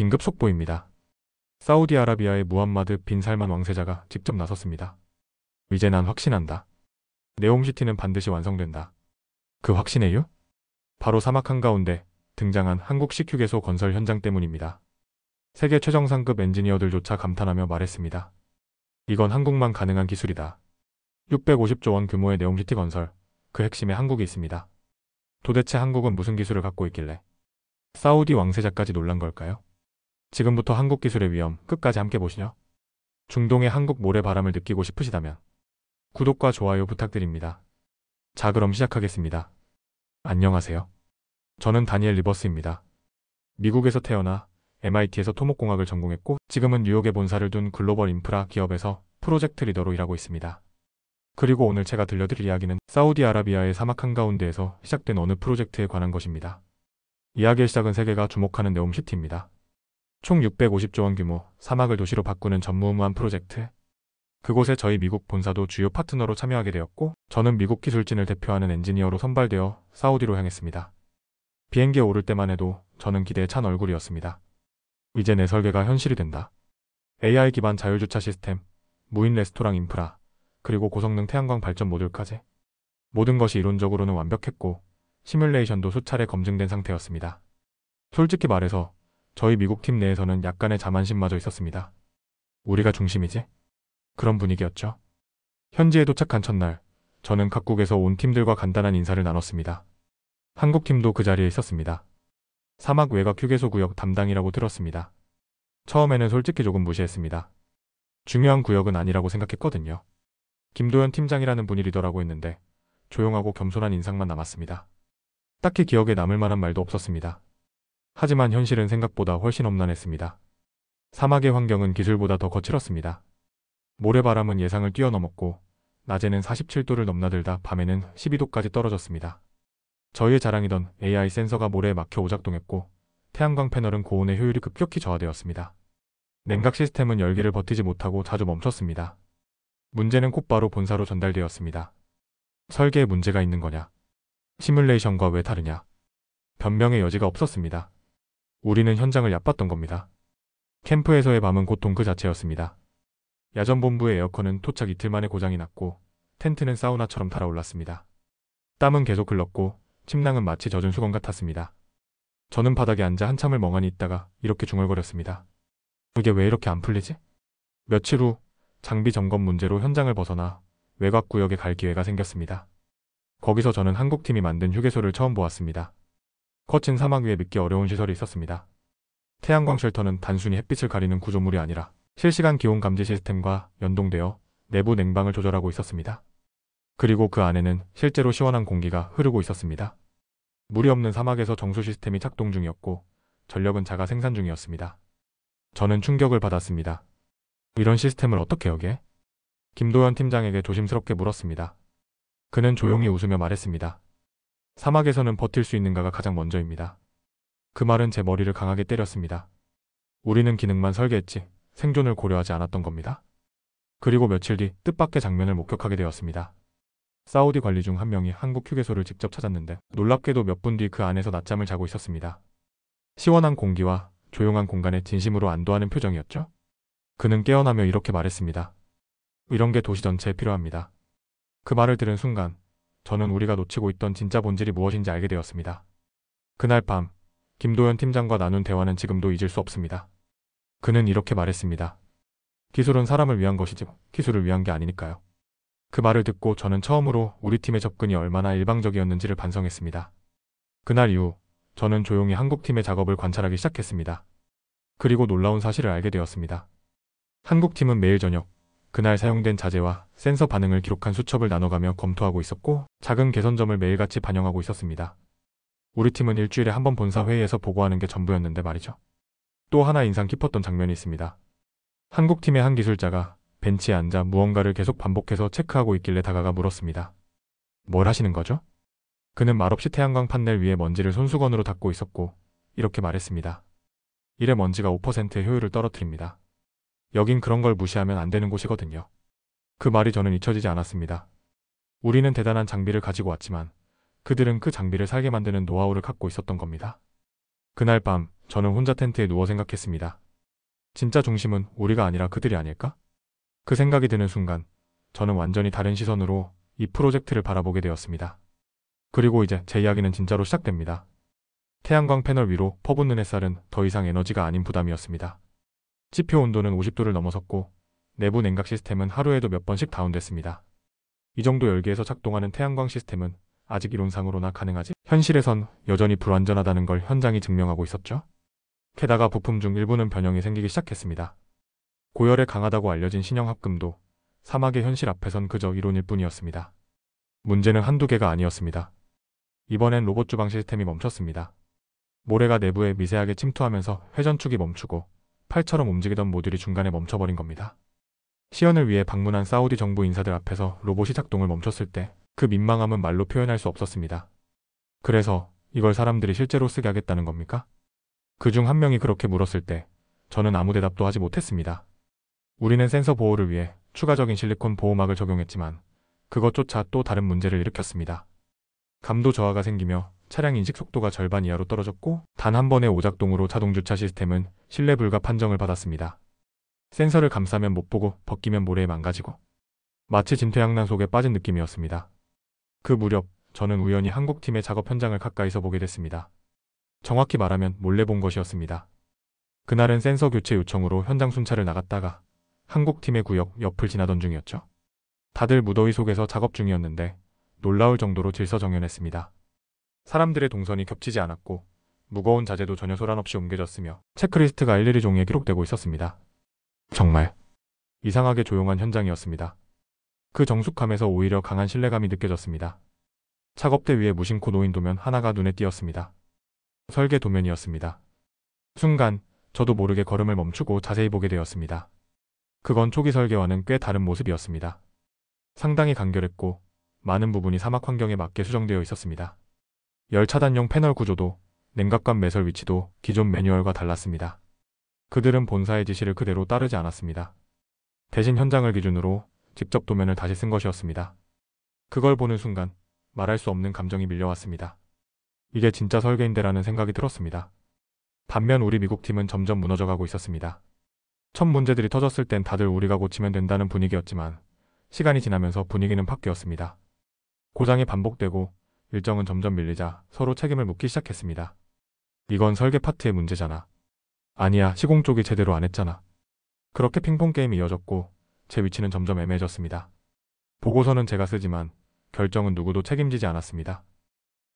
긴급 속보입니다. 사우디아라비아의 무함마드 빈 살만 왕세자가 직접 나섰습니다. 이제 난 확신한다. 네옴시티는 반드시 완성된다. 그 확신의 이유? 바로 사막 한가운데 등장한 한국식 휴게소 건설 현장 때문입니다. 세계 최정상급 엔지니어들조차 감탄하며 말했습니다. 이건 한국만 가능한 기술이다. 650조 원 규모의 네옴시티 건설, 그 핵심에 한국이 있습니다. 도대체 한국은 무슨 기술을 갖고 있길래 사우디 왕세자까지 놀란 걸까요? 지금부터 한국 기술의 위험 끝까지 함께 보시죠. 중동의 한국 모래바람을 느끼고 싶으시다면 구독과 좋아요 부탁드립니다. 자, 그럼 시작하겠습니다. 안녕하세요. 저는 다니엘 리버스입니다. 미국에서 태어나 MIT에서 토목공학을 전공했고 지금은 뉴욕에 본사를 둔 글로벌 인프라 기업에서 프로젝트 리더로 일하고 있습니다. 그리고 오늘 제가 들려드릴 이야기는 사우디아라비아의 사막 한가운데에서 시작된 어느 프로젝트에 관한 것입니다. 이야기의 시작은 세계가 주목하는 네옴시티입니다. 총 650조 원 규모 사막을 도시로 바꾸는 전무후무한 프로젝트. 그곳에 저희 미국 본사도 주요 파트너로 참여하게 되었고 저는 미국 기술진을 대표하는 엔지니어로 선발되어 사우디로 향했습니다. 비행기에 오를 때만 해도 저는 기대에 찬 얼굴이었습니다. 이제 내 설계가 현실이 된다. AI 기반 자율주차 시스템, 무인 레스토랑 인프라, 그리고 고성능 태양광 발전 모듈까지. 모든 것이 이론적으로는 완벽했고 시뮬레이션도 수차례 검증된 상태였습니다. 솔직히 말해서 저희 미국 팀 내에서는 약간의 자만심마저 있었습니다. 우리가 중심이지? 그런 분위기였죠. 현지에 도착한 첫날, 저는 각국에서 온 팀들과 간단한 인사를 나눴습니다. 한국 팀도 그 자리에 있었습니다. 사막 외곽 휴게소 구역 담당이라고 들었습니다. 처음에는 솔직히 조금 무시했습니다. 중요한 구역은 아니라고 생각했거든요. 김도현 팀장이라는 분이 리더라고 했는데 조용하고 겸손한 인상만 남았습니다. 딱히 기억에 남을 만한 말도 없었습니다. 하지만 현실은 생각보다 훨씬 험난했습니다. 사막의 환경은 기술보다 더 거칠었습니다. 모래바람은 예상을 뛰어넘었고 낮에는 47도를 넘나들다 밤에는 12도까지 떨어졌습니다. 저희의 자랑이던 AI 센서가 모래에 막혀 오작동했고 태양광 패널은 고온의 효율이 급격히 저하되었습니다. 냉각 시스템은 열기를 버티지 못하고 자주 멈췄습니다. 문제는 곧바로 본사로 전달되었습니다. 설계에 문제가 있는 거냐? 시뮬레이션과 왜 다르냐? 변명의 여지가 없었습니다. 우리는 현장을 얕봤던 겁니다. 캠프에서의 밤은 고통 그 자체였습니다. 야전본부의 에어컨은 도착 이틀 만에 고장이 났고 텐트는 사우나처럼 달아올랐습니다. 땀은 계속 흘렀고 침낭은 마치 젖은 수건 같았습니다. 저는 바닥에 앉아 한참을 멍하니 있다가 이렇게 중얼거렸습니다. 이게 왜 이렇게 안 풀리지? 며칠 후 장비 점검 문제로 현장을 벗어나 외곽 구역에 갈 기회가 생겼습니다. 거기서 저는 한국팀이 만든 휴게소를 처음 보았습니다. 거친 사막 위에 믿기 어려운 시설이 있었습니다. 태양광 쉘터는 단순히 햇빛을 가리는 구조물이 아니라 실시간 기온 감지 시스템과 연동되어 내부 냉방을 조절하고 있었습니다. 그리고 그 안에는 실제로 시원한 공기가 흐르고 있었습니다. 물이 없는 사막에서 정수 시스템이 작동 중이었고 전력은 자가 생산 중이었습니다. 저는 충격을 받았습니다. 이런 시스템을 어떻게 여기에? 김도현 팀장에게 조심스럽게 물었습니다. 그는 조용히 웃으며 말했습니다. 사막에서는 버틸 수 있는가가 가장 먼저입니다. 그 말은 제 머리를 강하게 때렸습니다. 우리는 기능만 설계했지 생존을 고려하지 않았던 겁니다. 그리고 며칠 뒤 뜻밖의 장면을 목격하게 되었습니다. 사우디 관리 중 한 명이 한국 휴게소를 직접 찾았는데 놀랍게도 몇 분 뒤 그 안에서 낮잠을 자고 있었습니다. 시원한 공기와 조용한 공간에 진심으로 안도하는 표정이었죠. 그는 깨어나며 이렇게 말했습니다. 이런 게 도시 전체에 필요합니다. 그 말을 들은 순간 저는 우리가 놓치고 있던 진짜 본질이 무엇인지 알게 되었습니다. 그날 밤 김도현 팀장과 나눈 대화는 지금도 잊을 수 없습니다. 그는 이렇게 말했습니다. 기술은 사람을 위한 것이지 기술을 위한 게 아니니까요. 그 말을 듣고 저는 처음으로 우리 팀의 접근이 얼마나 일방적이었는지를 반성했습니다. 그날 이후 저는 조용히 한국팀의 작업을 관찰하기 시작했습니다. 그리고 놀라운 사실을 알게 되었습니다. 한국팀은 매일 저녁 그날 사용된 자재와 센서 반응을 기록한 수첩을 나눠가며 검토하고 있었고 작은 개선점을 매일같이 반영하고 있었습니다. 우리 팀은 일주일에 한 번 본사 회의에서 보고하는 게 전부였는데 말이죠. 또 하나 인상 깊었던 장면이 있습니다. 한국팀의 한 기술자가 벤치에 앉아 무언가를 계속 반복해서 체크하고 있길래 다가가 물었습니다. 뭘 하시는 거죠? 그는 말없이 태양광 판넬 위에 먼지를 손수건으로 닦고 있었고 이렇게 말했습니다. 이래 먼지가 5%의 효율을 떨어뜨립니다. 여긴 그런 걸 무시하면 안 되는 곳이거든요. 그 말이 저는 잊혀지지 않았습니다. 우리는 대단한 장비를 가지고 왔지만 그들은 그 장비를 살게 만드는 노하우를 갖고 있었던 겁니다. 그날 밤 저는 혼자 텐트에 누워 생각했습니다. 진짜 중심은 우리가 아니라 그들이 아닐까? 그 생각이 드는 순간 저는 완전히 다른 시선으로 이 프로젝트를 바라보게 되었습니다. 그리고 이제 제 이야기는 진짜로 시작됩니다. 태양광 패널 위로 퍼붓는 햇살은 더 이상 에너지가 아닌 부담이었습니다. 지표 온도는 50도를 넘어섰고 내부 냉각 시스템은 하루에도 몇 번씩 다운됐습니다. 이 정도 열기에서 작동하는 태양광 시스템은 아직 이론상으로나 가능하지? 현실에선 여전히 불완전하다는 걸 현장이 증명하고 있었죠. 게다가 부품 중 일부는 변형이 생기기 시작했습니다. 고열에 강하다고 알려진 신형합금도 사막의 현실 앞에선 그저 이론일 뿐이었습니다. 문제는 한두 개가 아니었습니다. 이번엔 로봇 주방 시스템이 멈췄습니다. 모래가 내부에 미세하게 침투하면서 회전축이 멈추고 팔처럼 움직이던 모듈이 중간에 멈춰버린 겁니다. 시연을 위해 방문한 사우디 정부 인사들 앞에서 로봇이 작동을 멈췄을 때 그 민망함은 말로 표현할 수 없었습니다. 그래서 이걸 사람들이 실제로 쓰게 하겠다는 겁니까? 그중 한 명이 그렇게 물었을 때 저는 아무 대답도 하지 못했습니다. 우리는 센서 보호를 위해 추가적인 실리콘 보호막을 적용했지만 그것조차 또 다른 문제를 일으켰습니다. 감도 저하가 생기며 차량 인식 속도가 절반 이하로 떨어졌고 단 한 번의 오작동으로 자동주차 시스템은 실내 불가 판정을 받았습니다. 센서를 감싸면 못 보고 벗기면 모래에 망가지고 마치 진퇴양난 속에 빠진 느낌이었습니다. 그 무렵 저는 우연히 한국팀의 작업 현장을 가까이서 보게 됐습니다. 정확히 말하면 몰래 본 것이었습니다. 그날은 센서 교체 요청으로 현장 순찰을 나갔다가 한국팀의 구역 옆을 지나던 중이었죠. 다들 무더위 속에서 작업 중이었는데 놀라울 정도로 질서정연했습니다. 사람들의 동선이 겹치지 않았고 무거운 자재도 전혀 소란 없이 옮겨졌으며 체크리스트가 일일이 종이에 기록되고 있었습니다. 정말 이상하게 조용한 현장이었습니다. 그 정숙함에서 오히려 강한 신뢰감이 느껴졌습니다. 작업대 위에 무심코 놓인 도면 하나가 눈에 띄었습니다. 설계 도면이었습니다. 순간 저도 모르게 걸음을 멈추고 자세히 보게 되었습니다. 그건 초기 설계와는 꽤 다른 모습이었습니다. 상당히 간결했고 많은 부분이 사막 환경에 맞게 수정되어 있었습니다. 열 차단용 패널 구조도 냉각관 매설 위치도 기존 매뉴얼과 달랐습니다. 그들은 본사의 지시를 그대로 따르지 않았습니다. 대신 현장을 기준으로 직접 도면을 다시 쓴 것이었습니다. 그걸 보는 순간 말할 수 없는 감정이 밀려왔습니다. 이게 진짜 설계인데라는 생각이 들었습니다. 반면 우리 미국 팀은 점점 무너져가고 있었습니다. 첫 문제들이 터졌을 땐 다들 우리가 고치면 된다는 분위기였지만 시간이 지나면서 분위기는 바뀌었습니다. 고장이 반복되고 일정은 점점 밀리자 서로 책임을 묻기 시작했습니다. 이건 설계 파트의 문제잖아. 아니야, 시공 쪽이 제대로 안 했잖아. 그렇게 핑퐁 게임이 이어졌고 제 위치는 점점 애매해졌습니다. 보고서는 제가 쓰지만 결정은 누구도 책임지지 않았습니다.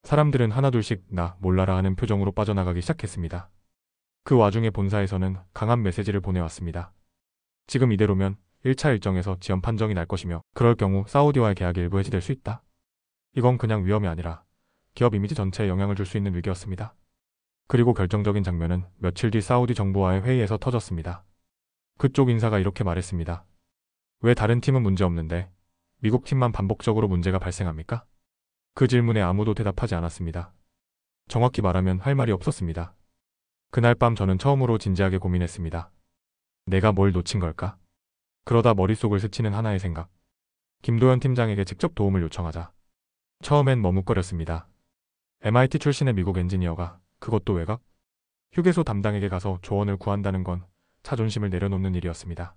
사람들은 하나둘씩 나 몰라라 하는 표정으로 빠져나가기 시작했습니다. 그 와중에 본사에서는 강한 메시지를 보내왔습니다. 지금 이대로면 1차 일정에서 지연 판정이 날 것이며 그럴 경우 사우디와의 계약이 일부 해지될 수 있다. 이건 그냥 위험이 아니라 기업 이미지 전체에 영향을 줄 수 있는 위기였습니다. 그리고 결정적인 장면은 며칠 뒤 사우디 정부와의 회의에서 터졌습니다. 그쪽 인사가 이렇게 말했습니다. 왜 다른 팀은 문제 없는데 미국 팀만 반복적으로 문제가 발생합니까? 그 질문에 아무도 대답하지 않았습니다. 정확히 말하면 할 말이 없었습니다. 그날 밤 저는 처음으로 진지하게 고민했습니다. 내가 뭘 놓친 걸까? 그러다 머릿속을 스치는 하나의 생각. 김도현 팀장에게 직접 도움을 요청하자. 처음엔 머뭇거렸습니다. MIT 출신의 미국 엔지니어가 그것도 외곽? 휴게소 담당에게 가서 조언을 구한다는 건 자존심을 내려놓는 일이었습니다.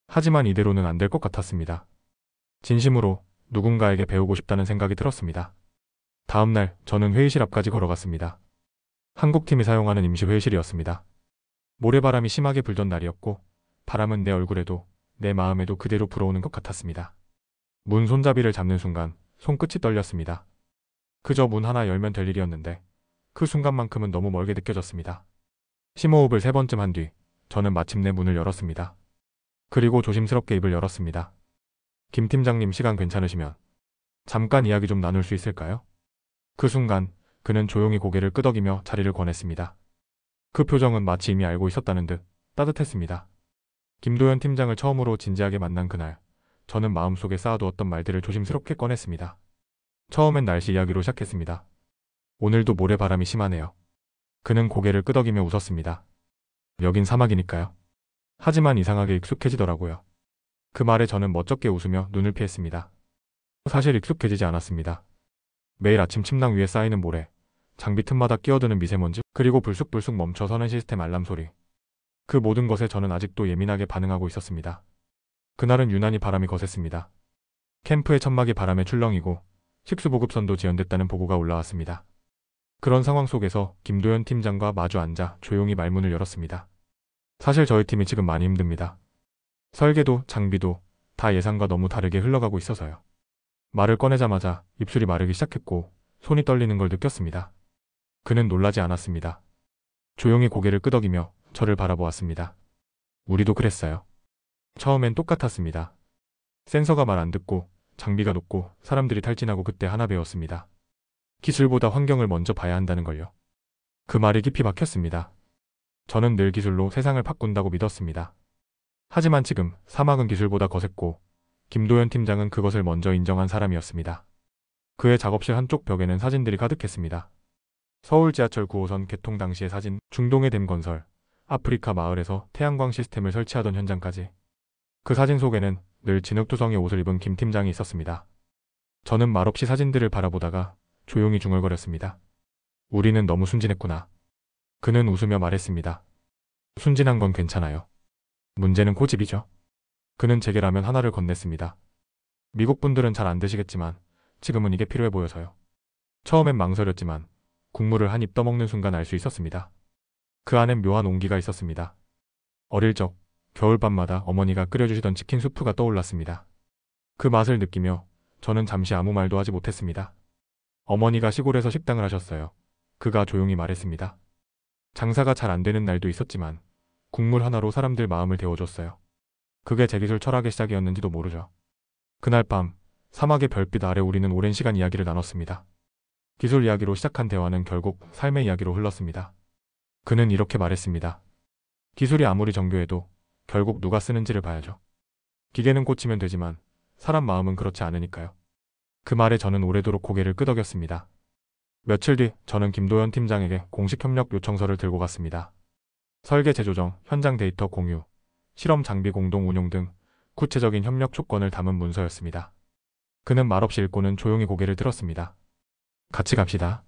하지만 이대로는 안 될 것 같았습니다. 진심으로 누군가에게 배우고 싶다는 생각이 들었습니다. 다음날 저는 회의실 앞까지 걸어갔습니다. 한국팀이 사용하는 임시 회의실이었습니다. 모래바람이 심하게 불던 날이었고 바람은 내 얼굴에도 내 마음에도 그대로 불어오는 것 같았습니다. 문 손잡이를 잡는 순간 손끝이 떨렸습니다. 그저 문 하나 열면 될 일이었는데 그 순간만큼은 너무 멀게 느껴졌습니다. 심호흡을 3번쯤 한 뒤 저는 마침내 문을 열었습니다. 그리고 조심스럽게 입을 열었습니다. 김 팀장님, 시간 괜찮으시면 잠깐 이야기 좀 나눌 수 있을까요? 그 순간 그는 조용히 고개를 끄덕이며 자리를 권했습니다. 그 표정은 마치 이미 알고 있었다는 듯 따뜻했습니다. 김도현 팀장을 처음으로 진지하게 만난 그날, 저는 마음속에 쌓아두었던 말들을 조심스럽게 꺼냈습니다. 처음엔 날씨 이야기로 시작했습니다. 오늘도 모래바람이 심하네요. 그는 고개를 끄덕이며 웃었습니다. 여긴 사막이니까요. 하지만 이상하게 익숙해지더라고요. 그 말에 저는 멋쩍게 웃으며 눈을 피했습니다. 사실 익숙해지지 않았습니다. 매일 아침 침낭 위에 쌓이는 모래, 장비 틈마다 끼어드는 미세먼지, 그리고 불쑥불쑥 멈춰서는 시스템 알람 소리. 그 모든 것에 저는 아직도 예민하게 반응하고 있었습니다. 그날은 유난히 바람이 거셌습니다. 캠프의 천막이 바람에 출렁이고 식수보급선도 지연됐다는 보고가 올라왔습니다. 그런 상황 속에서 김도현 팀장과 마주 앉아 조용히 말문을 열었습니다. 사실 저희 팀이 지금 많이 힘듭니다. 설계도, 장비도 다 예상과 너무 다르게 흘러가고 있어서요. 말을 꺼내자마자 입술이 마르기 시작했고 손이 떨리는 걸 느꼈습니다. 그는 놀라지 않았습니다. 조용히 고개를 끄덕이며 저를 바라보았습니다. 우리도 그랬어요. 처음엔 똑같았습니다. 센서가 말 안 듣고 장비가 높고 사람들이 탈진하고 그때 하나 배웠습니다. 기술보다 환경을 먼저 봐야 한다는 걸요. 그 말이 깊이 박혔습니다. 저는 늘 기술로 세상을 바꾼다고 믿었습니다. 하지만 지금 사막은 기술보다 거셌고 김도현 팀장은 그것을 먼저 인정한 사람이었습니다. 그의 작업실 한쪽 벽에는 사진들이 가득했습니다. 서울 지하철 9호선 개통 당시의 사진, 중동의 댐 건설, 아프리카 마을에서 태양광 시스템을 설치하던 현장까지. 그 사진 속에는 늘 진흙투성이 옷을 입은 김 팀장이 있었습니다. 저는 말없이 사진들을 바라보다가 조용히 중얼거렸습니다. 우리는 너무 순진했구나. 그는 웃으며 말했습니다. 순진한 건 괜찮아요. 문제는 고집이죠. 그는 제게 라면 하나를 건넸습니다. 미국 분들은 잘 안 드시겠지만 지금은 이게 필요해 보여서요. 처음엔 망설였지만 국물을 한 입 떠먹는 순간 알 수 있었습니다. 그 안엔 묘한 온기가 있었습니다. 어릴 적 겨울밤마다 어머니가 끓여주시던 치킨 수프가 떠올랐습니다. 그 맛을 느끼며 저는 잠시 아무 말도 하지 못했습니다. 어머니가 시골에서 식당을 하셨어요. 그가 조용히 말했습니다. 장사가 잘 안 되는 날도 있었지만 국물 하나로 사람들 마음을 데워줬어요. 그게 제 기술 철학의 시작이었는지도 모르죠. 그날 밤 사막의 별빛 아래 우리는 오랜 시간 이야기를 나눴습니다. 기술 이야기로 시작한 대화는 결국 삶의 이야기로 흘렀습니다. 그는 이렇게 말했습니다. 기술이 아무리 정교해도 결국 누가 쓰는지를 봐야죠. 기계는 고치면 되지만 사람 마음은 그렇지 않으니까요. 그 말에 저는 오래도록 고개를 끄덕였습니다. 며칠 뒤 저는 김도현 팀장에게 공식 협력 요청서를 들고 갔습니다. 설계 재조정, 현장 데이터 공유, 실험 장비 공동 운용 등 구체적인 협력 조건을 담은 문서였습니다. 그는 말없이 읽고는 조용히 고개를 들었습니다. 같이 갑시다.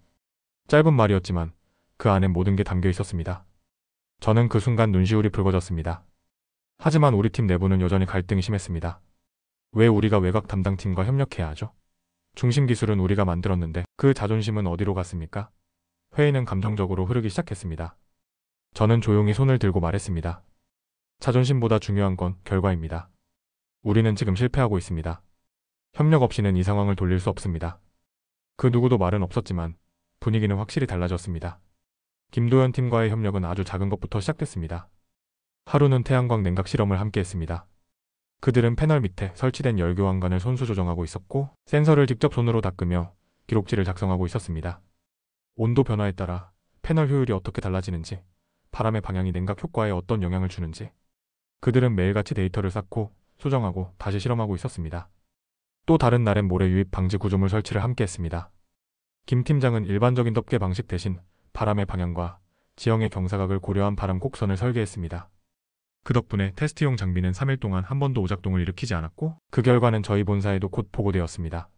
짧은 말이었지만 그 안엔 모든 게 담겨 있었습니다. 저는 그 순간 눈시울이 붉어졌습니다. 하지만 우리 팀 내부는 여전히 갈등이 심했습니다. 왜 우리가 외곽 담당팀과 협력해야 하죠? 중심 기술은 우리가 만들었는데 그 자존심은 어디로 갔습니까? 회의는 감정적으로 흐르기 시작했습니다. 저는 조용히 손을 들고 말했습니다. 자존심보다 중요한 건 결과입니다. 우리는 지금 실패하고 있습니다. 협력 없이는 이 상황을 돌릴 수 없습니다. 그 누구도 말은 없었지만 분위기는 확실히 달라졌습니다. 김도현 팀과의 협력은 아주 작은 것부터 시작됐습니다. 하루는 태양광 냉각 실험을 함께 했습니다. 그들은 패널 밑에 설치된 열 교환관을 손수 조정하고 있었고 센서를 직접 손으로 닦으며 기록지를 작성하고 있었습니다. 온도 변화에 따라 패널 효율이 어떻게 달라지는지, 바람의 방향이 냉각 효과에 어떤 영향을 주는지 그들은 매일같이 데이터를 쌓고 수정하고 다시 실험하고 있었습니다. 또 다른 날엔 모래 유입 방지 구조물 설치를 함께 했습니다. 김 팀장은 일반적인 덮개 방식 대신 바람의 방향과 지형의 경사각을 고려한 바람 곡선을 설계했습니다. 그 덕분에 테스트용 장비는 3일 동안 한 번도 오작동을 일으키지 않았고 그 결과는 저희 본사에도 곧 보고되었습니다.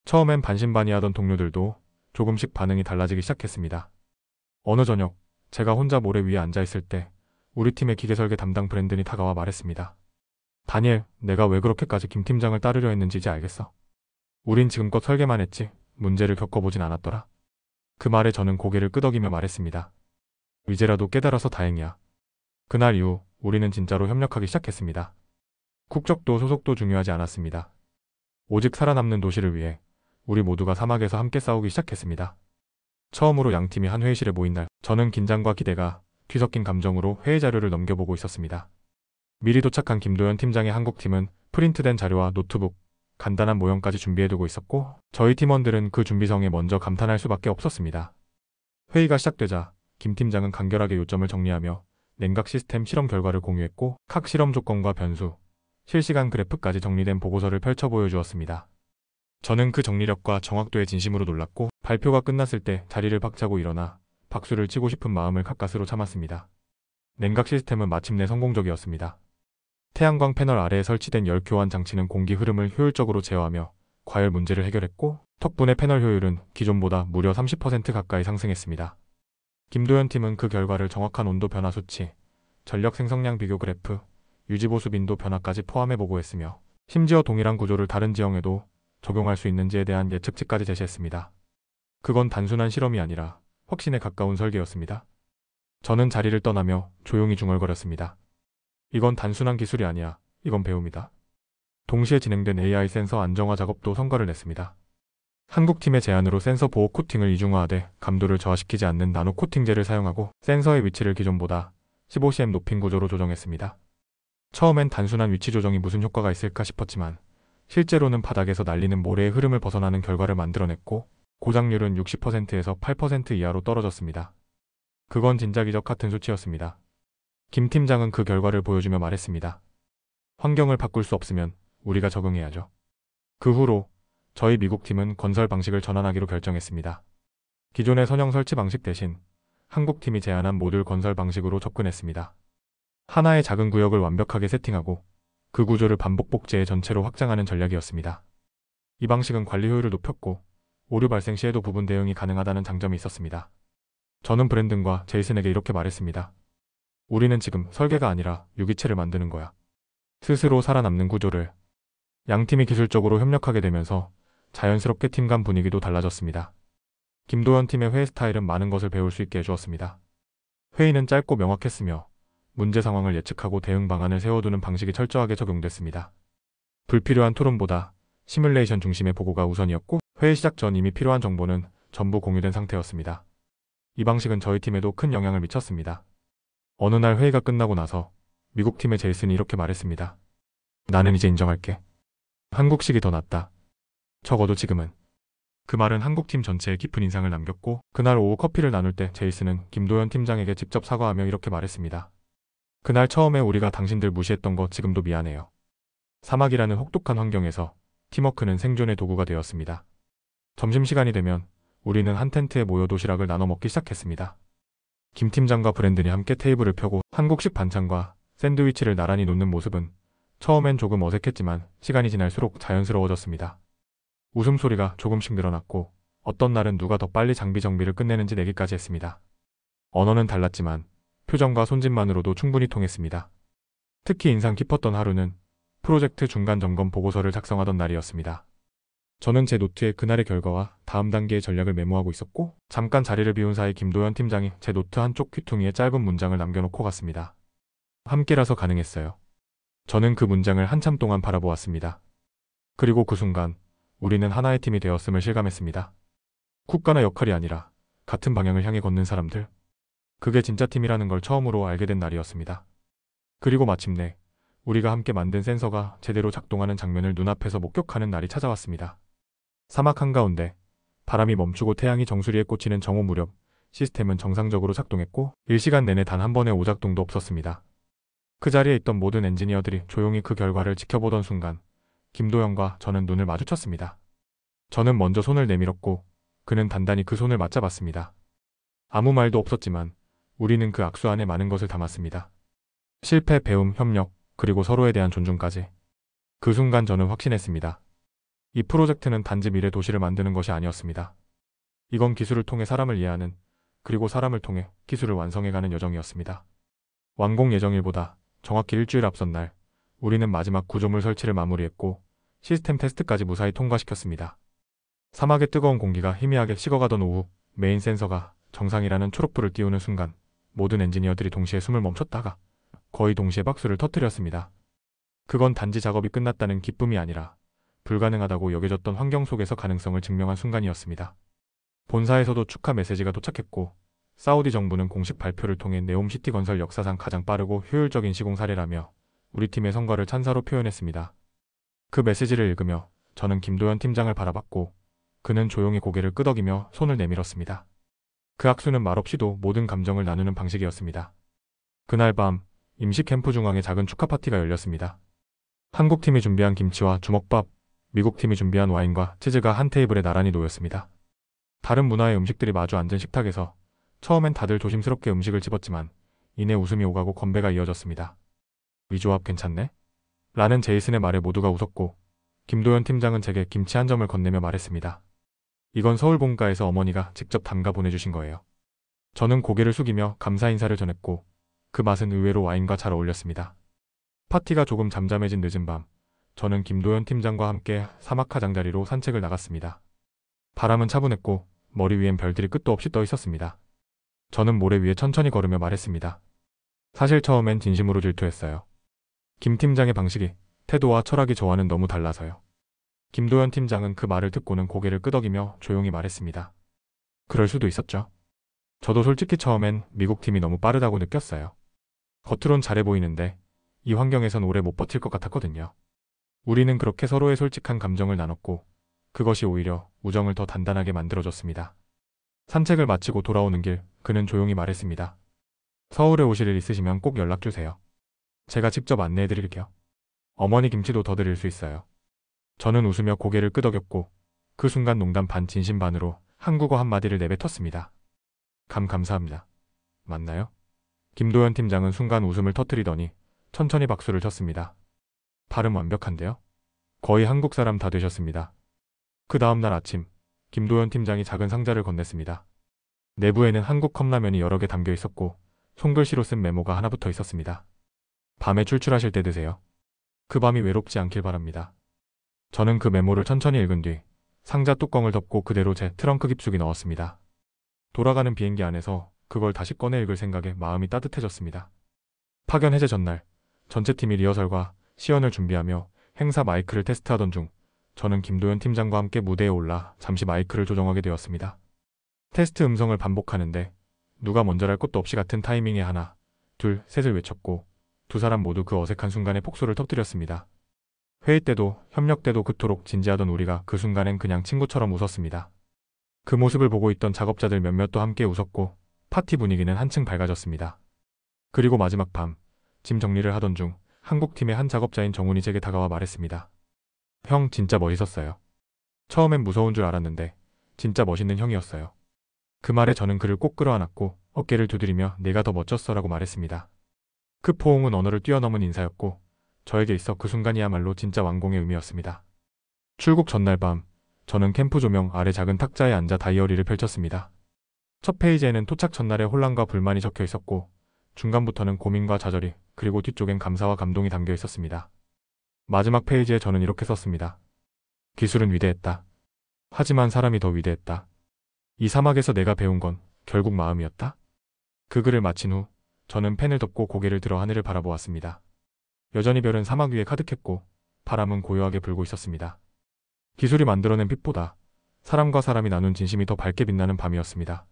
처음엔 반신반의하던 동료들도 조금씩 반응이 달라지기 시작했습니다. 어느 저녁 제가 혼자 모래 위에 앉아있을 때 우리 팀의 기계설계 담당 브랜든이 다가와 말했습니다. 다니엘, 내가 왜 그렇게까지 김 팀장을 따르려 했는지 이제 알겠어. 우린 지금껏 설계만 했지 문제를 겪어보진 않았더라. 그 말에 저는 고개를 끄덕이며 말했습니다. 이제라도 깨달아서 다행이야. 그날 이후 우리는 진짜로 협력하기 시작했습니다. 국적도 소속도 중요하지 않았습니다. 오직 살아남는 도시를 위해 우리 모두가 사막에서 함께 싸우기 시작했습니다. 처음으로 양팀이 한 회의실에 모인 날, 저는 긴장과 기대가 뒤섞인 감정으로 회의 자료를 넘겨보고 있었습니다. 미리 도착한 김도현 팀장의 한국팀은 프린트된 자료와 노트북, 간단한 모형까지 준비해두고 있었고 저희 팀원들은 그 준비성에 먼저 감탄할 수밖에 없었습니다. 회의가 시작되자 김 팀장은 간결하게 요점을 정리하며 냉각 시스템 실험 결과를 공유했고 각 실험 조건과 변수, 실시간 그래프까지 정리된 보고서를 펼쳐 보여주었습니다. 저는 그 정리력과 정확도에 진심으로 놀랐고 발표가 끝났을 때 자리를 박차고 일어나 박수를 치고 싶은 마음을 가까스로 참았습니다. 냉각 시스템은 마침내 성공적이었습니다. 태양광 패널 아래에 설치된 열 교환 장치는 공기 흐름을 효율적으로 제어하며 과열 문제를 해결했고 덕분에 패널 효율은 기존보다 무려 30% 가까이 상승했습니다. 김도현 팀은 그 결과를 정확한 온도 변화 수치, 전력 생성량 비교 그래프, 유지보수 빈도 변화까지 포함해 보고했으며 심지어 동일한 구조를 다른 지형에도 적용할 수 있는지에 대한 예측치까지 제시했습니다. 그건 단순한 실험이 아니라 확신에 가까운 설계였습니다. 저는 자리를 떠나며 조용히 중얼거렸습니다. 이건 단순한 기술이 아니야. 이건 배움이다. 동시에 진행된 AI 센서 안정화 작업도 성과를 냈습니다. 한국팀의 제안으로 센서 보호 코팅을 이중화하되 감도를 저하시키지 않는 나노 코팅제를 사용하고 센서의 위치를 기존보다 15cm 높인 구조로 조정했습니다. 처음엔 단순한 위치 조정이 무슨 효과가 있을까 싶었지만 실제로는 바닥에서 날리는 모래의 흐름을 벗어나는 결과를 만들어냈고 고장률은 60%에서 8% 이하로 떨어졌습니다. 그건 진짜 기적 같은 수치였습니다. 김 팀장은 그 결과를 보여주며 말했습니다. 환경을 바꿀 수 없으면 우리가 적응해야죠. 그 후로 저희 미국 팀은 건설 방식을 전환하기로 결정했습니다. 기존의 선형 설치 방식 대신 한국 팀이 제안한 모듈 건설 방식으로 접근했습니다. 하나의 작은 구역을 완벽하게 세팅하고 그 구조를 반복 복제해 전체로 확장하는 전략이었습니다. 이 방식은 관리 효율을 높였고 오류 발생 시에도 부분 대응이 가능하다는 장점이 있었습니다. 저는 브랜든과 제이슨에게 이렇게 말했습니다. 우리는 지금 설계가 아니라 유기체를 만드는 거야. 스스로 살아남는 구조를. 양팀이 기술적으로 협력하게 되면서 자연스럽게 팀 간 분위기도 달라졌습니다. 김도현 팀의 회의 스타일은 많은 것을 배울 수 있게 해주었습니다. 회의는 짧고 명확했으며 문제 상황을 예측하고 대응 방안을 세워두는 방식이 철저하게 적용됐습니다. 불필요한 토론보다 시뮬레이션 중심의 보고가 우선이었고 회의 시작 전 이미 필요한 정보는 전부 공유된 상태였습니다. 이 방식은 저희 팀에도 큰 영향을 미쳤습니다. 어느 날 회의가 끝나고 나서 미국 팀의 제이슨이 이렇게 말했습니다. 나는 이제 인정할게. 한국식이 더 낫다. 적어도 지금은. 그 말은 한국팀 전체에 깊은 인상을 남겼고 그날 오후 커피를 나눌 때 제이슨은 김도현 팀장에게 직접 사과하며 이렇게 말했습니다. 그날 처음에 우리가 당신들 무시했던 거 지금도 미안해요. 사막이라는 혹독한 환경에서 팀워크는 생존의 도구가 되었습니다. 점심시간이 되면 우리는 한 텐트에 모여 도시락을 나눠 먹기 시작했습니다. 김 팀장과 브랜든이 함께 테이블을 펴고 한국식 반찬과 샌드위치를 나란히 놓는 모습은 처음엔 조금 어색했지만 시간이 지날수록 자연스러워졌습니다. 웃음소리가 조금씩 늘어났고 어떤 날은 누가 더 빨리 장비 정비를 끝내는지 내기까지 했습니다. 언어는 달랐지만 표정과 손짓만으로도 충분히 통했습니다. 특히 인상 깊었던 하루는 프로젝트 중간 점검 보고서를 작성하던 날이었습니다. 저는 제 노트에 그날의 결과와 다음 단계의 전략을 메모하고 있었고 잠깐 자리를 비운 사이 김도현 팀장이 제 노트 한쪽 귀퉁이에 짧은 문장을 남겨놓고 갔습니다. 함께라서 가능했어요. 저는 그 문장을 한참 동안 바라보았습니다. 그리고 그 순간 우리는 하나의 팀이 되었음을 실감했습니다. 국가나 역할이 아니라 같은 방향을 향해 걷는 사람들. 그게 진짜 팀이라는 걸 처음으로 알게 된 날이었습니다. 그리고 마침내 우리가 함께 만든 센서가 제대로 작동하는 장면을 눈앞에서 목격하는 날이 찾아왔습니다. 사막 한가운데 바람이 멈추고 태양이 정수리에 꽂히는 정오 무렵 시스템은 정상적으로 작동했고 일시간 내내 단 한 번의 오작동도 없었습니다. 그 자리에 있던 모든 엔지니어들이 조용히 그 결과를 지켜보던 순간 김도현과 저는 눈을 마주쳤습니다. 저는 먼저 손을 내밀었고 그는 단단히 그 손을 맞잡았습니다. 아무 말도 없었지만 우리는 그 악수 안에 많은 것을 담았습니다. 실패, 배움, 협력, 그리고 서로에 대한 존중까지. 그 순간 저는 확신했습니다. 이 프로젝트는 단지 미래 도시를 만드는 것이 아니었습니다. 이건 기술을 통해 사람을 이해하는, 그리고 사람을 통해 기술을 완성해가는 여정이었습니다. 완공 예정일보다 정확히 일주일 앞선 날, 우리는 마지막 구조물 설치를 마무리했고 시스템 테스트까지 무사히 통과시켰습니다. 사막의 뜨거운 공기가 희미하게 식어가던 오후, 메인 센서가 정상이라는 초록불을 띄우는 순간 모든 엔지니어들이 동시에 숨을 멈췄다가 거의 동시에 박수를 터뜨렸습니다. 그건 단지 작업이 끝났다는 기쁨이 아니라 불가능하다고 여겨졌던 환경 속에서 가능성을 증명한 순간이었습니다. 본사에서도 축하 메시지가 도착했고 사우디 정부는 공식 발표를 통해 네옴시티 건설 역사상 가장 빠르고 효율적인 시공 사례라며 우리 팀의 성과를 찬사로 표현했습니다. 그 메시지를 읽으며 저는 김도현 팀장을 바라봤고 그는 조용히 고개를 끄덕이며 손을 내밀었습니다. 그 악수는 말없이도 모든 감정을 나누는 방식이었습니다. 그날 밤 임시 캠프 중앙에 작은 축하 파티가 열렸습니다. 한국팀이 준비한 김치와 주먹밥, 미국팀이 준비한 와인과 치즈가 한 테이블에 나란히 놓였습니다. 다른 문화의 음식들이 마주 앉은 식탁에서 처음엔 다들 조심스럽게 음식을 집었지만 이내 웃음이 오가고 건배가 이어졌습니다. 이 조합 괜찮네? 라는 제이슨의 말에 모두가 웃었고 김도현 팀장은 제게 김치 한 점을 건네며 말했습니다. 이건 서울 본가에서 어머니가 직접 담가 보내주신 거예요. 저는 고개를 숙이며 감사 인사를 전했고 그 맛은 의외로 와인과 잘 어울렸습니다. 파티가 조금 잠잠해진 늦은 밤, 저는 김도현 팀장과 함께 사막 가장자리로 산책을 나갔습니다. 바람은 차분했고 머리 위엔 별들이 끝도 없이 떠 있었습니다. 저는 모래 위에 천천히 걸으며 말했습니다. 사실 처음엔 진심으로 질투했어요. 김 팀장의 방식이, 태도와 철학이 저와는 너무 달라서요. 김도현 팀장은 그 말을 듣고는 고개를 끄덕이며 조용히 말했습니다. 그럴 수도 있었죠. 저도 솔직히 처음엔 미국 팀이 너무 빠르다고 느꼈어요. 겉으론 잘해 보이는데 이 환경에선 오래 못 버틸 것 같았거든요. 우리는 그렇게 서로의 솔직한 감정을 나눴고 그것이 오히려 우정을 더 단단하게 만들어줬습니다. 산책을 마치고 돌아오는 길, 그는 조용히 말했습니다. 서울에 오실 일 있으시면 꼭 연락주세요. 제가 직접 안내해드릴게요. 어머니 김치도 더 드릴 수 있어요. 저는 웃으며 고개를 끄덕였고 그 순간 농담 반 진심 반으로 한국어 한마디를 내뱉었습니다. 감사합니다. 맞나요? 김도현 팀장은 순간 웃음을 터뜨리더니 천천히 박수를 쳤습니다. 발음 완벽한데요? 거의 한국 사람 다 되셨습니다. 그 다음날 아침, 김도현 팀장이 작은 상자를 건넸습니다. 내부에는 한국 컵라면이 여러 개 담겨 있었고 손글씨로 쓴 메모가 하나 붙어 있었습니다. 밤에 출출하실 때 드세요. 그 밤이 외롭지 않길 바랍니다. 저는 그 메모를 천천히 읽은 뒤 상자 뚜껑을 덮고 그대로 제 트렁크 깊숙이 넣었습니다. 돌아가는 비행기 안에서 그걸 다시 꺼내 읽을 생각에 마음이 따뜻해졌습니다. 파견 해제 전날, 전체 팀이 리허설과 시연을 준비하며 행사 마이크를 테스트하던 중 저는 김도현 팀장과 함께 무대에 올라 잠시 마이크를 조정하게 되었습니다. 테스트 음성을 반복하는데 누가 먼저랄 것도 없이 같은 타이밍에 하나, 둘, 셋을 외쳤고 두 사람 모두 그 어색한 순간에 폭소를 터뜨렸습니다. 회의 때도 협력 때도 그토록 진지하던 우리가 그 순간엔 그냥 친구처럼 웃었습니다. 그 모습을 보고 있던 작업자들 몇몇도 함께 웃었고 파티 분위기는 한층 밝아졌습니다. 그리고 마지막 밤, 짐 정리를 하던 중 한국팀의 한 작업자인 정훈이 제게 다가와 말했습니다. 형 진짜 멋있었어요. 처음엔 무서운 줄 알았는데 진짜 멋있는 형이었어요. 그 말에 저는 그를 꼭 끌어안았고 어깨를 두드리며 내가 더 멋졌어 라고 말했습니다. 그 포옹은 언어를 뛰어넘은 인사였고 저에게 있어 그 순간이야말로 진짜 완공의 의미였습니다. 출국 전날 밤, 저는 캠프 조명 아래 작은 탁자에 앉아 다이어리를 펼쳤습니다. 첫 페이지에는 토착 전날의 혼란과 불만이 적혀 있었고 중간부터는 고민과 좌절이, 그리고 뒤쪽엔 감사와 감동이 담겨 있었습니다. 마지막 페이지에 저는 이렇게 썼습니다. 기술은 위대했다. 하지만 사람이 더 위대했다. 이 사막에서 내가 배운 건 결국 마음이었다. 그 글을 마친 후 저는 펜을 덮고 고개를 들어 하늘을 바라보았습니다. 여전히 별은 사막 위에 가득했고 바람은 고요하게 불고 있었습니다. 기술이 만들어낸 빛보다 사람과 사람이 나눈 진심이 더 밝게 빛나는 밤이었습니다.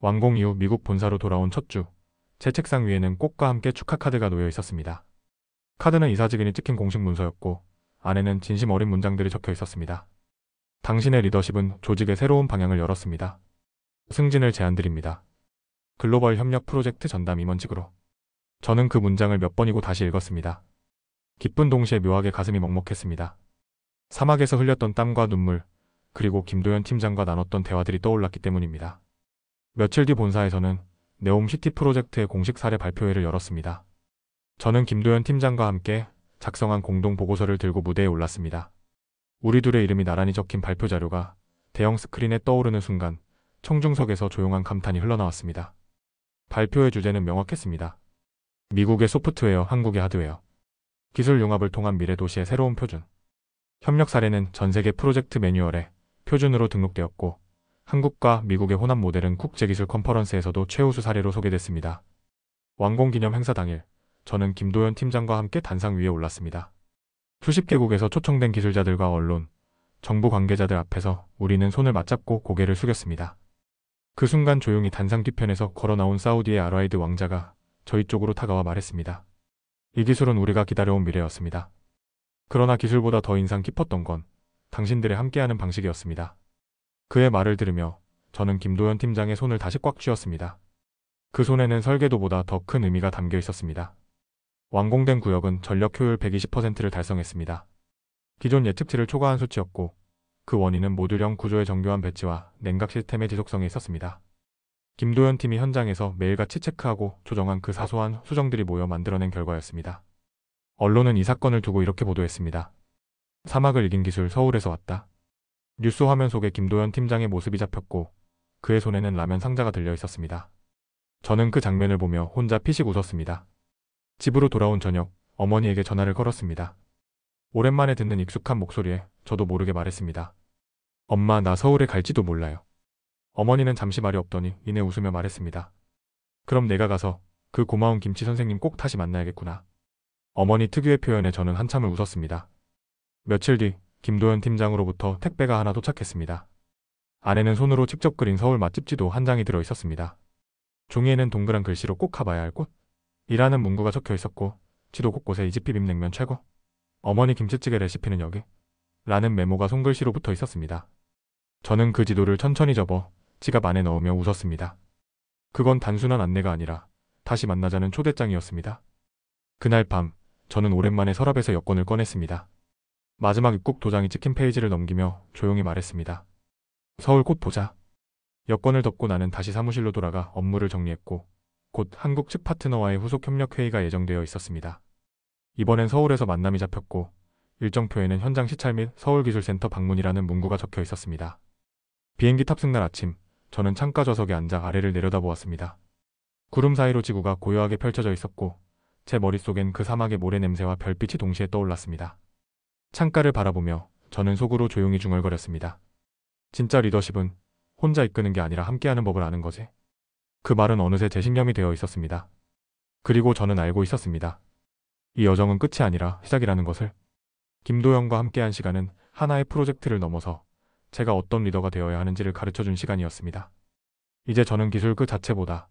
완공 이후 미국 본사로 돌아온 첫 주, 제 책상 위에는 꽃과 함께 축하 카드가 놓여 있었습니다. 카드는 이사직인이 찍힌 공식 문서였고 안에는 진심 어린 문장들이 적혀 있었습니다. 당신의 리더십은 조직의 새로운 방향을 열었습니다. 승진을 제안드립니다. 글로벌 협력 프로젝트 전담 임원직으로. 저는 그 문장을 몇 번이고 다시 읽었습니다. 기쁜 동시에 묘하게 가슴이 먹먹했습니다. 사막에서 흘렸던 땀과 눈물, 그리고 김도현 팀장과 나눴던 대화들이 떠올랐기 때문입니다. 며칠 뒤 본사에서는 네옴시티 프로젝트의 공식 사례 발표회를 열었습니다. 저는 김도현 팀장과 함께 작성한 공동 보고서를 들고 무대에 올랐습니다. 우리 둘의 이름이 나란히 적힌 발표 자료가 대형 스크린에 떠오르는 순간 청중석에서 조용한 감탄이 흘러나왔습니다. 발표의 주제는 명확했습니다. 미국의 소프트웨어, 한국의 하드웨어. 기술 융합을 통한 미래 도시의 새로운 표준. 협력 사례는 전 세계 프로젝트 매뉴얼에 표준으로 등록되었고 한국과 미국의 혼합 모델은 국제기술 컨퍼런스에서도 최우수 사례로 소개됐습니다. 완공 기념 행사 당일, 저는 김도현 팀장과 함께 단상 위에 올랐습니다. 수십 개국에서 초청된 기술자들과 언론, 정부 관계자들 앞에서 우리는 손을 맞잡고 고개를 숙였습니다. 그 순간 조용히 단상 뒤편에서 걸어 나온 사우디의 알라이드 왕자가 저희 쪽으로 다가와 말했습니다. 이 기술은 우리가 기다려온 미래였습니다. 그러나 기술보다 더 인상 깊었던 건 당신들의 함께하는 방식이었습니다. 그의 말을 들으며 저는 김도현 팀장의 손을 다시 꽉 쥐었습니다. 그 손에는 설계도보다 더 큰 의미가 담겨 있었습니다. 완공된 구역은 전력 효율 120%를 달성했습니다. 기존 예측치를 초과한 수치였고 그 원인은 모듈형 구조의 정교한 배치와 냉각 시스템의 지속성에 있었습니다. 김도현 팀이 현장에서 매일같이 체크하고 조정한 그 사소한 수정들이 모여 만들어낸 결과였습니다. 언론은 이 사건을 두고 이렇게 보도했습니다. 사막을 이긴 기술 서울에서 왔다. 뉴스 화면 속에 김도현 팀장의 모습이 잡혔고 그의 손에는 라면 상자가 들려 있었습니다. 저는 그 장면을 보며 혼자 피식 웃었습니다. 집으로 돌아온 저녁, 어머니에게 전화를 걸었습니다. 오랜만에 듣는 익숙한 목소리에 저도 모르게 말했습니다. 엄마, 나 서울에 갈지도 몰라요. 어머니는 잠시 말이 없더니 이내 웃으며 말했습니다. 그럼 내가 가서 그 고마운 김치 선생님 꼭 다시 만나야겠구나. 어머니 특유의 표현에 저는 한참을 웃었습니다. 며칠 뒤 김도현 팀장으로부터 택배가 하나 도착했습니다. 안에는 손으로 직접 그린 서울 맛집 지도 한 장이 들어 있었습니다. 종이에는 동그란 글씨로 꼭 가봐야 할 곳? 이라는 문구가 적혀 있었고 지도 곳곳에 이 집 비빔냉면 최고, 어머니 김치찌개 레시피는 여기 라는 메모가 손글씨로 붙어 있었습니다. 저는 그 지도를 천천히 접어 지갑 안에 넣으며 웃었습니다. 그건 단순한 안내가 아니라 다시 만나자는 초대장이었습니다. 그날 밤 저는 오랜만에 서랍에서 여권을 꺼냈습니다. 마지막 입국 도장이 찍힌 페이지를 넘기며 조용히 말했습니다. 서울 곧 보자. 여권을 덮고 나는 다시 사무실로 돌아가 업무를 정리했고 곧 한국 측 파트너와의 후속 협력 회의가 예정되어 있었습니다. 이번엔 서울에서 만남이 잡혔고 일정표에는 현장 시찰 및 서울기술센터 방문이라는 문구가 적혀 있었습니다. 비행기 탑승날 아침, 저는 창가 좌석에 앉아 아래를 내려다보았습니다. 구름 사이로 지구가 고요하게 펼쳐져 있었고 제 머릿속엔 그 사막의 모래 냄새와 별빛이 동시에 떠올랐습니다. 창가를 바라보며 저는 속으로 조용히 중얼거렸습니다. 진짜 리더십은 혼자 이끄는 게 아니라 함께하는 법을 아는 거지. 그 말은 어느새 제 신념이 되어 있었습니다. 그리고 저는 알고 있었습니다. 이 여정은 끝이 아니라 시작이라는 것을. 김도영과 함께한 시간은 하나의 프로젝트를 넘어서 제가 어떤 리더가 되어야 하는지를 가르쳐준 시간이었습니다. 이제 저는 기술 그 자체보다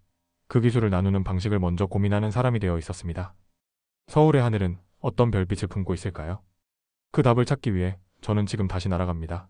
그 기술을 나누는 방식을 먼저 고민하는 사람이 되어 있었습니다. 서울의 하늘은 어떤 별빛을 품고 있을까요? 그 답을 찾기 위해 저는 지금 다시 날아갑니다.